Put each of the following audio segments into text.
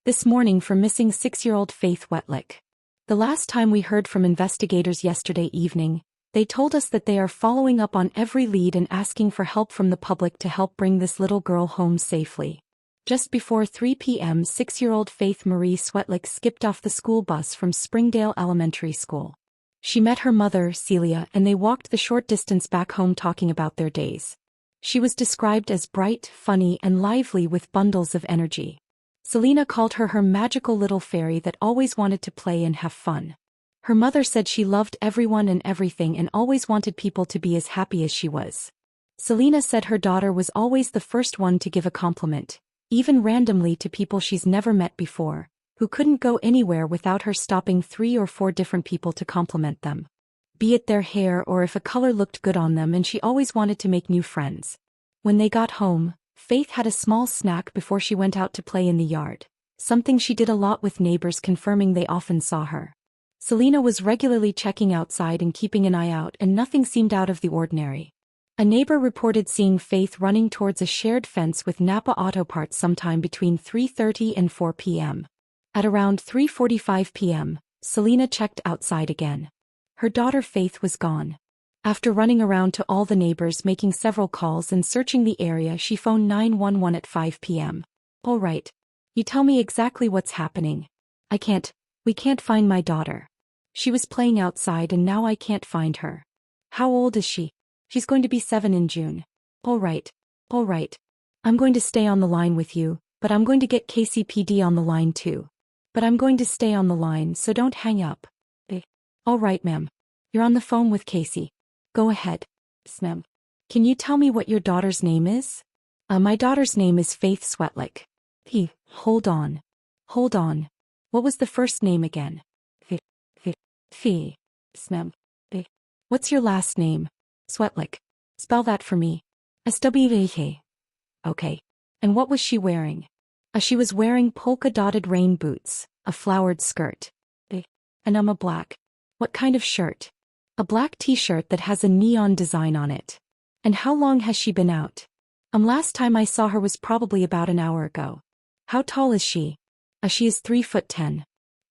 this morning for missing 6-year-old Faith Wetlick. The last time we heard from investigators yesterday evening, they told us that they are following up on every lead and asking for help from the public to help bring this little girl home safely. Just before 3 p.m., 6-year-old Faith Marie Swetlick skipped off the school bus from Springdale Elementary School. She met her mother, Celia, and they walked the short distance back home talking about their days. She was described as bright, funny, and lively with bundles of energy. Selena called her magical little fairy that always wanted to play and have fun. Her mother said she loved everyone and everything and always wanted people to be as happy as she was. Selena said her daughter was always the first one to give a compliment, even randomly to people she's never met before, who couldn't go anywhere without her stopping 3 or 4 different people to compliment them. Be it their hair or if a color looked good on them, and she always wanted to make new friends. When they got home, Faith had a small snack before she went out to play in the yard, something she did a lot with neighbors confirming they often saw her. Selena was regularly checking outside and keeping an eye out, and nothing seemed out of the ordinary. A neighbor reported seeing Faith running towards a shared fence with Napa Auto Parts sometime between 3:30 and 4 p.m. At around 3:45 p.m., Selena checked outside again. Her daughter Faith was gone. After running around to all the neighbors, making several calls and searching the area, she phoned 911 at 5 p.m. "All right. You tell me exactly what's happening. We can't find my daughter. She was playing outside and now I can't find her." "How old is she?" "She's going to be 7 in June." All right. I'm going to stay on the line with you, but I'm going to get KCPD on the line too. But I'm going to stay on the line, so don't hang up." "All right, ma'am. You're on the phone with Casey. Go ahead." "Ma'am. Can you tell me what your daughter's name is?" My daughter's name is Faith Swetlick." Hold on. What was the first name again?" Fee. "Ma'am. What's your last name?" "Swetlick." "Spell that for me." SWAK. "Okay. And what was she wearing?" She was wearing polka-dotted rain boots, a flowered skirt. And a black. What kind of shirt?" "A black t-shirt that has a neon design on it." "And how long has she been out?" Last time I saw her was probably about an hour ago." "How tall is she?" She is 3'10".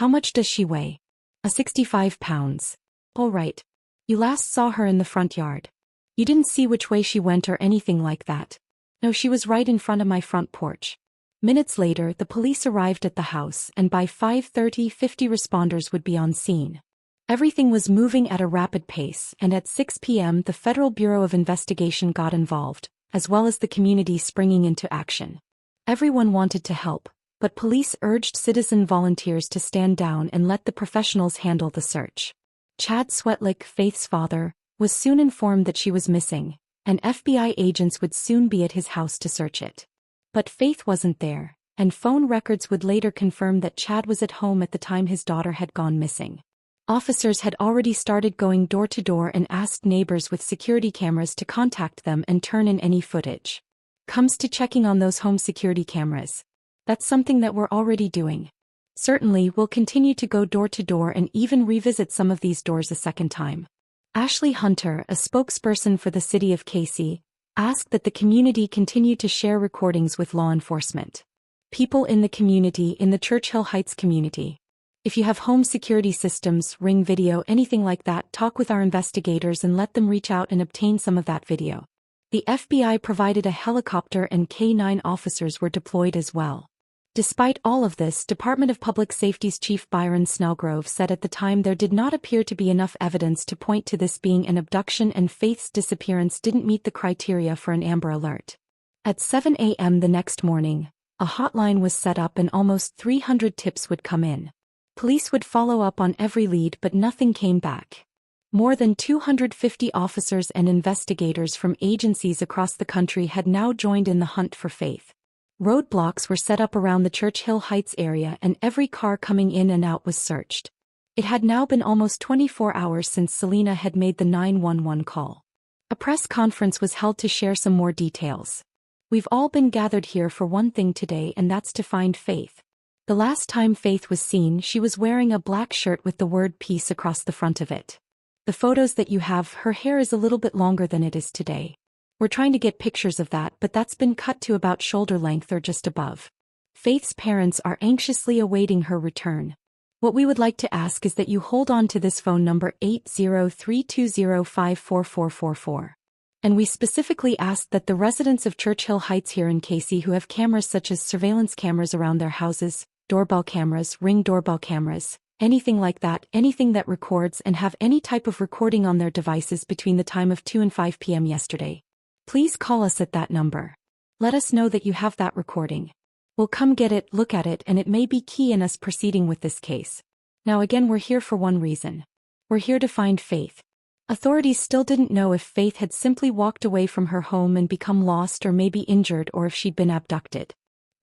"How much does she weigh?" 65 pounds. "All right. You last saw her in the front yard. You didn't see which way she went or anything like that?" "No, she was right in front of my front porch." Minutes later, the police arrived at the house, and by 5:30, 50 responders would be on scene. Everything was moving at a rapid pace, and at 6 p.m. the Federal Bureau of Investigation got involved, as well as the community springing into action. Everyone wanted to help, but police urged citizen volunteers to stand down and let the professionals handle the search. Chad Swetlick, Faith's father, was soon informed that she was missing, and FBI agents would soon be at his house to search it. But Faith wasn't there, and phone records would later confirm that Chad was at home at the time his daughter had gone missing. Officers had already started going door to door and asked neighbors with security cameras to contact them and turn in any footage. Comes to checking on those home security cameras. That's something that we're already doing. Certainly, we'll continue to go door to door and even revisit some of these doors a second time. Ashley Hunter, a spokesperson for the city of Casey, asked that the community continue to share recordings with law enforcement. People in the community, in the Churchill Heights community. If you have home security systems, Ring video, anything like that, talk with our investigators and let them reach out and obtain some of that video. The FBI provided a helicopter and K-9 officers were deployed as well. Despite all of this, Department of Public Safety's Chief Byron Snellgrove said at the time there did not appear to be enough evidence to point to this being an abduction, and Faith's disappearance didn't meet the criteria for an Amber Alert. At 7 a.m. the next morning, a hotline was set up and almost 300 tips would come in. Police would follow up on every lead, but nothing came back. More than 250 officers and investigators from agencies across the country had now joined in the hunt for Faith. Roadblocks were set up around the Churchill Heights area and every car coming in and out was searched. It had now been almost 24 hours since Selena had made the 911 call. A press conference was held to share some more details. "We've all been gathered here for one thing today, and that's to find Faith. The last time Faith was seen, she was wearing a black shirt with the word peace across the front of it. The photos that you have, her hair is a little bit longer than it is today. We're trying to get pictures of that, but that's been cut to about shoulder length or just above. Faith's parents are anxiously awaiting her return. What we would like to ask is that you hold on to this phone number 80320544444. And we specifically ask that the residents of Churchill Heights here in KC who have cameras such as surveillance cameras around their houses, doorbell cameras, Ring doorbell cameras, anything like that, anything that records and have any type of recording on their devices between the time of 2 and 5 p.m. yesterday. Please call us at that number. Let us know that you have that recording. We'll come get it, look at it, and it may be key in us proceeding with this case. Now again, we're here for one reason. We're here to find Faith. Authorities still didn't know if Faith had simply walked away from her home and become lost or maybe injured or if she'd been abducted.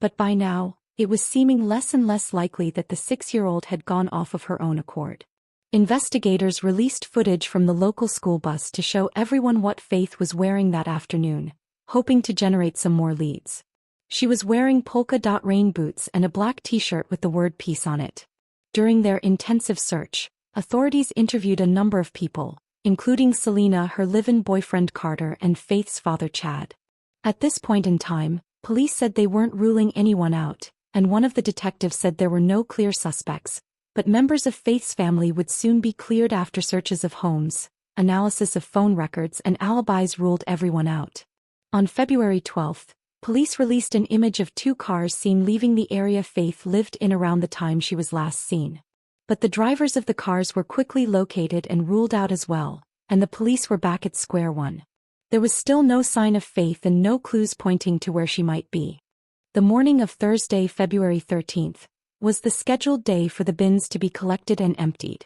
But by now, it was seeming less and less likely that the 6-year-old had gone off of her own accord. Investigators released footage from the local school bus to show everyone what Faith was wearing that afternoon, hoping to generate some more leads. She was wearing polka-dot rain boots and a black t-shirt with the word peace on it. During their intensive search, authorities interviewed a number of people, including Selena, her live-in boyfriend Carter, and Faith's father Chad. At this point in time, police said they weren't ruling anyone out, and one of the detectives said there were no clear suspects, but members of Faith's family would soon be cleared after searches of homes, analysis of phone records, and alibis ruled everyone out. On February 12th, police released an image of 2 cars seen leaving the area Faith lived in around the time she was last seen. But the drivers of the cars were quickly located and ruled out as well, and the police were back at square one. There was still no sign of Faith and no clues pointing to where she might be. The morning of Thursday, February 13th, was the scheduled day for the bins to be collected and emptied.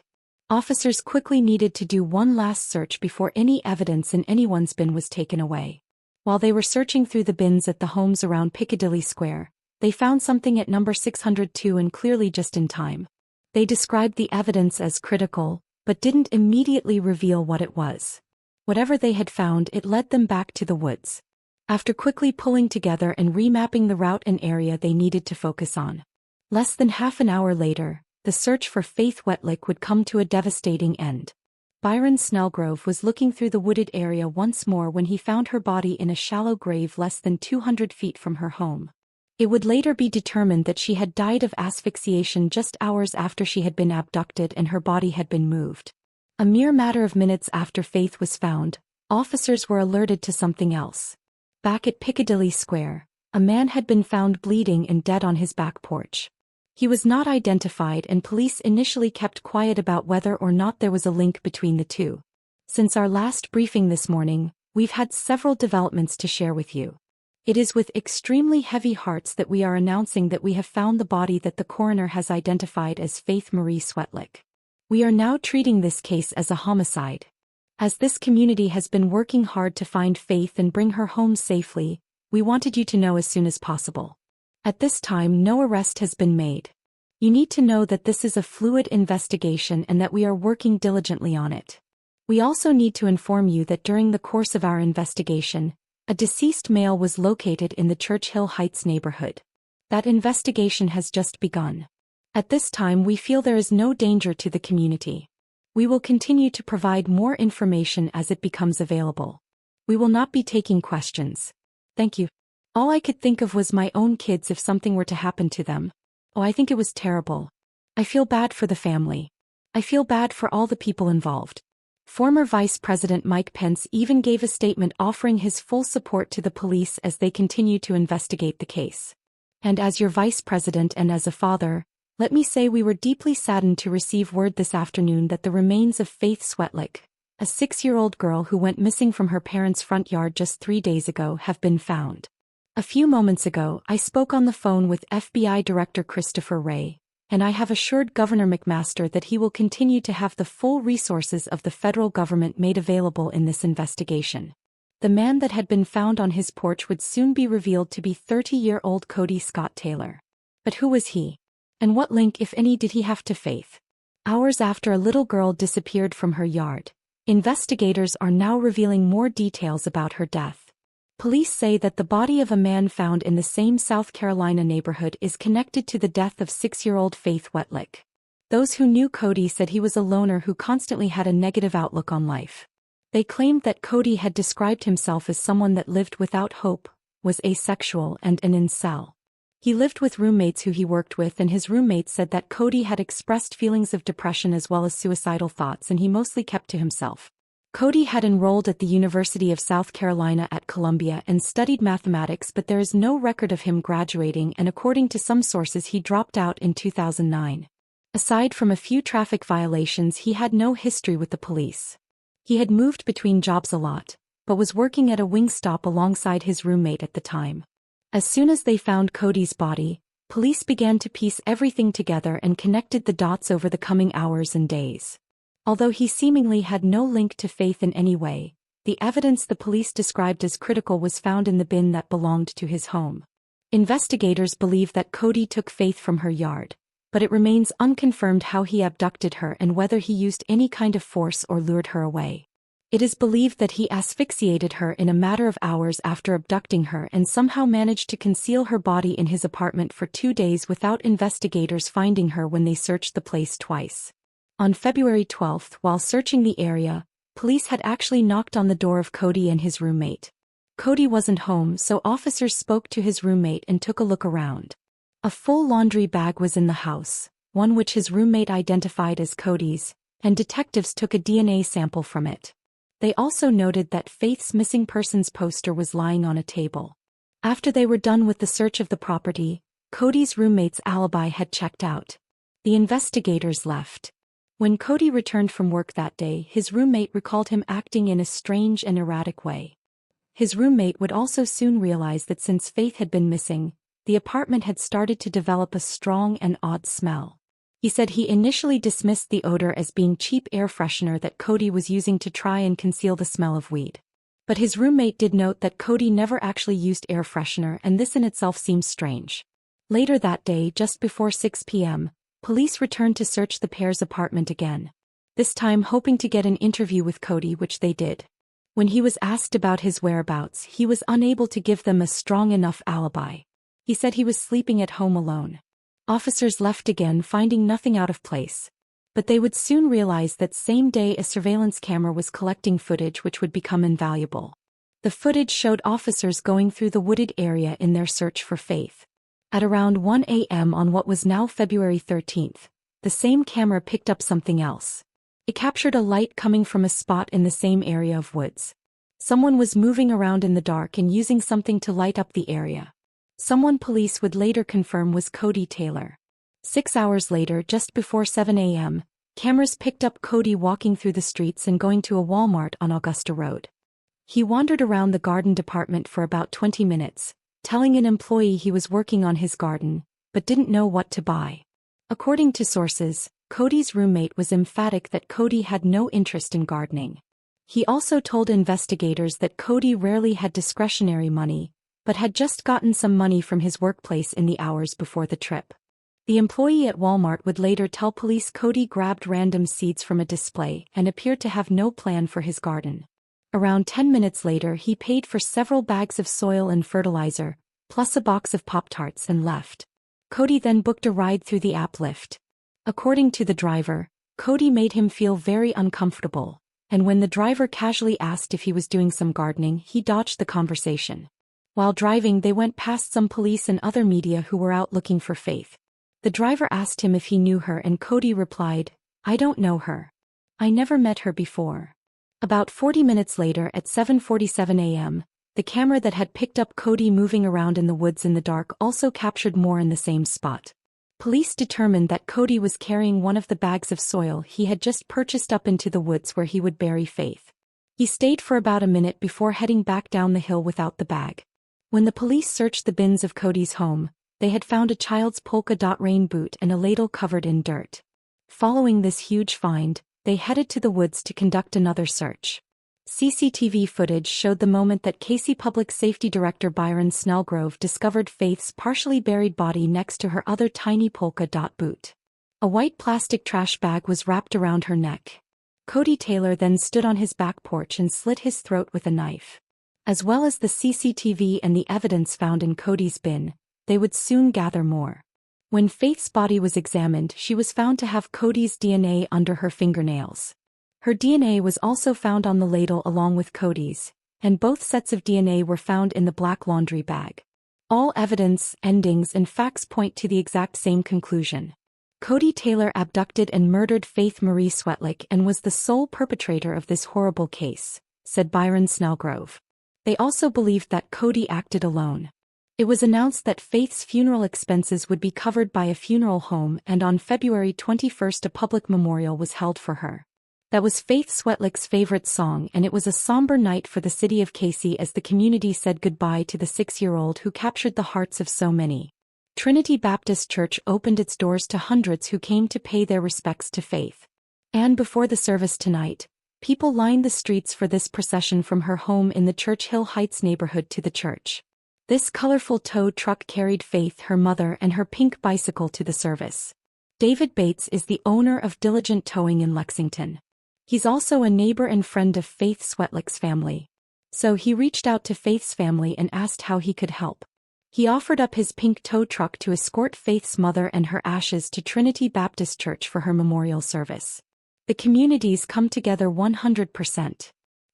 Officers quickly needed to do one last search before any evidence in anyone's bin was taken away. While they were searching through the bins at the homes around Piccadilly Square, they found something at number 602 and clearly just in time. They described the evidence as critical, but didn't immediately reveal what it was. Whatever they had found, it led them back to the woods. After quickly pulling together and remapping the route and area they needed to focus on. Less than half an hour later, the search for Faith Wetlick would come to a devastating end. Byron Snellgrove was looking through the wooded area once more when he found her body in a shallow grave less than 200 feet from her home. It would later be determined that she had died of asphyxiation just hours after she had been abducted and her body had been moved. A mere matter of minutes after Faith was found, officers were alerted to something else. Back at Piccadilly Square, a man had been found bleeding and dead on his back porch. He was not identified and police initially kept quiet about whether or not there was a link between the two. Since our last briefing this morning, we've had several developments to share with you. It is with extremely heavy hearts that we are announcing that we have found the body that the coroner has identified as Faith Marie Swetlick. We are now treating this case as a homicide. As this community has been working hard to find Faith and bring her home safely, we wanted you to know as soon as possible. At this time, no arrest has been made. You need to know that this is a fluid investigation and that we are working diligently on it. We also need to inform you that during the course of our investigation, a deceased male was located in the Churchill Heights neighborhood. That investigation has just begun. At this time, we feel there is no danger to the community. We will continue to provide more information as it becomes available. We will not be taking questions. Thank you. All I could think of was my own kids if something were to happen to them. Oh, I think it was terrible. I feel bad for the family. I feel bad for all the people involved. Former Vice President Mike Pence even gave a statement offering his full support to the police as they continue to investigate the case. And as your Vice President and as a father, let me say we were deeply saddened to receive word this afternoon that the remains of Faith Swetlick, a 6-year-old girl who went missing from her parents' front yard just 3 days ago, have been found. A few moments ago, I spoke on the phone with FBI Director Christopher Wray, and I have assured Governor McMaster that he will continue to have the full resources of the federal government made available in this investigation. The man that had been found on his porch would soon be revealed to be 30-year-old Cody Scott Taylor. But who was he? And what link, if any, did he have to Faith? Hours after a little girl disappeared from her yard, investigators are now revealing more details about her death. Police say that the body of a man found in the same South Carolina neighborhood is connected to the death of 6-year-old Faith Wetlick. Those who knew Cody said he was a loner who constantly had a negative outlook on life. They claimed that Cody had described himself as someone that lived without hope, was asexual and an incel. He lived with roommates who he worked with, and his roommates said that Cody had expressed feelings of depression as well as suicidal thoughts, and he mostly kept to himself. Cody had enrolled at the University of South Carolina at Columbia and studied mathematics, but there is no record of him graduating, and according to some sources he dropped out in 2009. Aside from a few traffic violations, he had no history with the police. He had moved between jobs a lot, but was working at a Wingstop alongside his roommate at the time. As soon as they found Cody's body, police began to piece everything together and connected the dots over the coming hours and days. Although he seemingly had no link to Faith in any way, the evidence the police described as critical was found in the bin that belonged to his home. Investigators believe that Cody took Faith from her yard, but it remains unconfirmed how he abducted her and whether he used any kind of force or lured her away. It is believed that he asphyxiated her in a matter of hours after abducting her and somehow managed to conceal her body in his apartment for 2 days without investigators finding her when they searched the place twice. On February 12, while searching the area, police had actually knocked on the door of Cody and his roommate. Cody wasn't home, so officers spoke to his roommate and took a look around. A full laundry bag was in the house, one which his roommate identified as Cody's, and detectives took a DNA sample from it. They also noted that Faith's missing persons poster was lying on a table. After they were done with the search of the property, Cody's roommate's alibi had checked out. The investigators left. When Cody returned from work that day, his roommate recalled him acting in a strange and erratic way. His roommate would also soon realize that since Faith had been missing, the apartment had started to develop a strong and odd smell. He said he initially dismissed the odor as being cheap air freshener that Cody was using to try and conceal the smell of weed. But his roommate did note that Cody never actually used air freshener, and this in itself seems strange. Later that day, just before 6 p.m., police returned to search the pair's apartment again. This time hoping to get an interview with Cody, which they did. When he was asked about his whereabouts, he was unable to give them a strong enough alibi. He said he was sleeping at home alone. Officers left again, finding nothing out of place. But they would soon realize that same day a surveillance camera was collecting footage which would become invaluable. The footage showed officers going through the wooded area in their search for Faith. At around 1 a.m. on what was now February 13th, the same camera picked up something else. It captured a light coming from a spot in the same area of woods. Someone was moving around in the dark and using something to light up the area. Someone police would later confirm was Cody Taylor. 6 hours later, just before 7 a.m., cameras picked up Cody walking through the streets and going to a Walmart on Augusta Road. He wandered around the garden department for about 20 minutes, telling an employee he was working on his garden, but didn't know what to buy. According to sources, Cody's roommate was emphatic that Cody had no interest in gardening. He also told investigators that Cody rarely had discretionary money, but had just gotten some money from his workplace in the hours before the trip. The employee at Walmart would later tell police Cody grabbed random seeds from a display and appeared to have no plan for his garden. Around 10 minutes later, he paid for several bags of soil and fertilizer, plus a box of Pop-Tarts, and left. Cody then booked a ride through the app Lyft. According to the driver, Cody made him feel very uncomfortable, and when the driver casually asked if he was doing some gardening, he dodged the conversation. While driving, they went past some police and other media who were out looking for Faith. The driver asked him if he knew her, and Cody replied, "I don't know her. I never met her before." About 40 minutes later, at 7:47 a.m., the camera that had picked up Cody moving around in the woods in the dark also captured more in the same spot. Police determined that Cody was carrying one of the bags of soil he had just purchased up into the woods where he would bury Faith. He stayed for about a minute before heading back down the hill without the bag. When the police searched the bins of Cody's home, they had found a child's polka dot rain boot and a ladle covered in dirt. Following this huge find, they headed to the woods to conduct another search. CCTV footage showed the moment that Casey Public Safety Director Byron Snellgrove discovered Faith's partially buried body next to her other tiny polka dot boot. A white plastic trash bag was wrapped around her neck. Cody Taylor then stood on his back porch and slit his throat with a knife. As well as the CCTV and the evidence found in Cody's bin, they would soon gather more. When Faith's body was examined, she was found to have Cody's DNA under her fingernails. Her DNA was also found on the ladle along with Cody's, and both sets of DNA were found in the black laundry bag. All evidence, endings and facts point to the exact same conclusion. Cody Taylor abducted and murdered Faith Marie Swetlick and was the sole perpetrator of this horrible case, said Byron Snellgrove. They also believed that Cody acted alone. It was announced that Faith's funeral expenses would be covered by a funeral home, and on February 21 a public memorial was held for her. That was Faith Swetlick's favorite song, and it was a somber night for the city of Casey as the community said goodbye to the 6-year-old who captured the hearts of so many. Trinity Baptist Church opened its doors to hundreds who came to pay their respects to Faith. And before the service tonight, people lined the streets for this procession from her home in the Churchill Heights neighborhood to the church. This colorful tow truck carried Faith, her mother, and her pink bicycle to the service. David Bates is the owner of Diligent Towing in Lexington. He's also a neighbor and friend of Faith Swetlick's family. So he reached out to Faith's family and asked how he could help. He offered up his pink tow truck to escort Faith's mother and her ashes to Trinity Baptist Church for her memorial service. The community's come together 100%.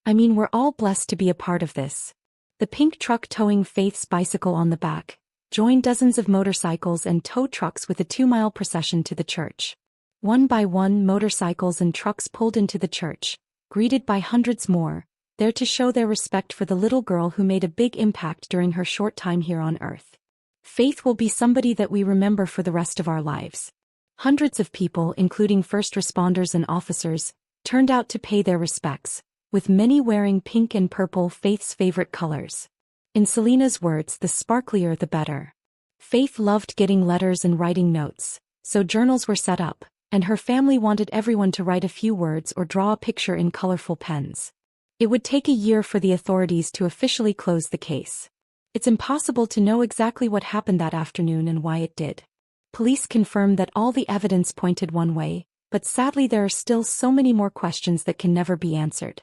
I mean, we're all blessed to be a part of this. The pink truck towing Faith's bicycle on the back joined dozens of motorcycles and tow trucks with a 2-mile procession to the church. One by one, motorcycles and trucks pulled into the church, greeted by hundreds more, there to show their respect for the little girl who made a big impact during her short time here on earth. Faith will be somebody that we remember for the rest of our lives. Hundreds of people, including first responders and officers, turned out to pay their respects, with many wearing pink and purple, Faith's favorite colors. In Selena's words, the sparklier the better. Faith loved getting letters and writing notes, so journals were set up, and her family wanted everyone to write a few words or draw a picture in colorful pens. It would take a year for the authorities to officially close the case. It's impossible to know exactly what happened that afternoon and why it did. Police confirmed that all the evidence pointed one way, but sadly there are still so many more questions that can never be answered.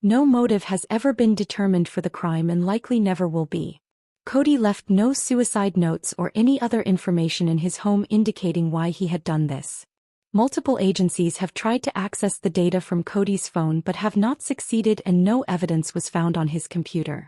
No motive has ever been determined for the crime and likely never will be. Cody left no suicide notes or any other information in his home indicating why he had done this. Multiple agencies have tried to access the data from Cody's phone but have not succeeded, and no evidence was found on his computer.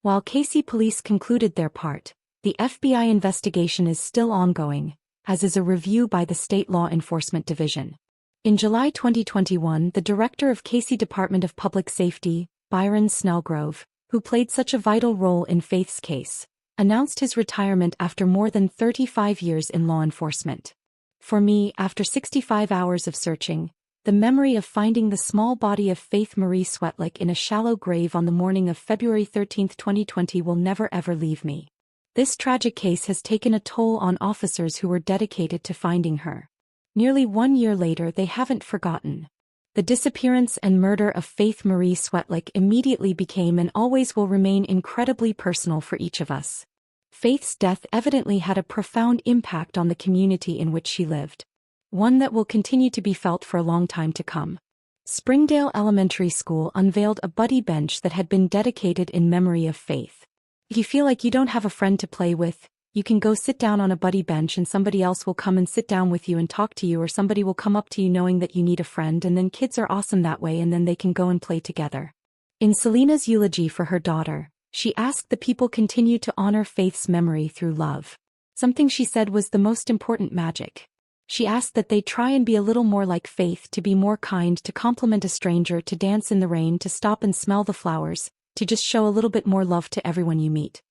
While Casey police concluded their part, the FBI investigation is still ongoing, as is a review by the State Law Enforcement Division. In July 2021, the director of Casey Department of Public Safety, Byron Snellgrove, who played such a vital role in Faith's case, announced his retirement after more than 35 years in law enforcement. For me, after 65 hours of searching, the memory of finding the small body of Faith Marie Swetlick in a shallow grave on the morning of February 13, 2020 will never ever leave me. This tragic case has taken a toll on officers who were dedicated to finding her. Nearly 1 year later, they haven't forgotten. The disappearance and murder of Faith Marie Swetlick immediately became and always will remain incredibly personal for each of us. Faith's death evidently had a profound impact on the community in which she lived. One that will continue to be felt for a long time to come. Springdale Elementary School unveiled a buddy bench that had been dedicated in memory of Faith. If you feel like you don't have a friend to play with, you can go sit down on a buddy bench and somebody else will come and sit down with you and talk to you, or somebody will come up to you knowing that you need a friend, and then kids are awesome that way, and then they can go and play together. In Selena's eulogy for her daughter, she asked the people continue to honor Faith's memory through love. Something she said was the most important magic. She asked that they try and be a little more like Faith, to be more kind, to compliment a stranger, to dance in the rain, to stop and smell the flowers, to just show a little bit more love to everyone you meet.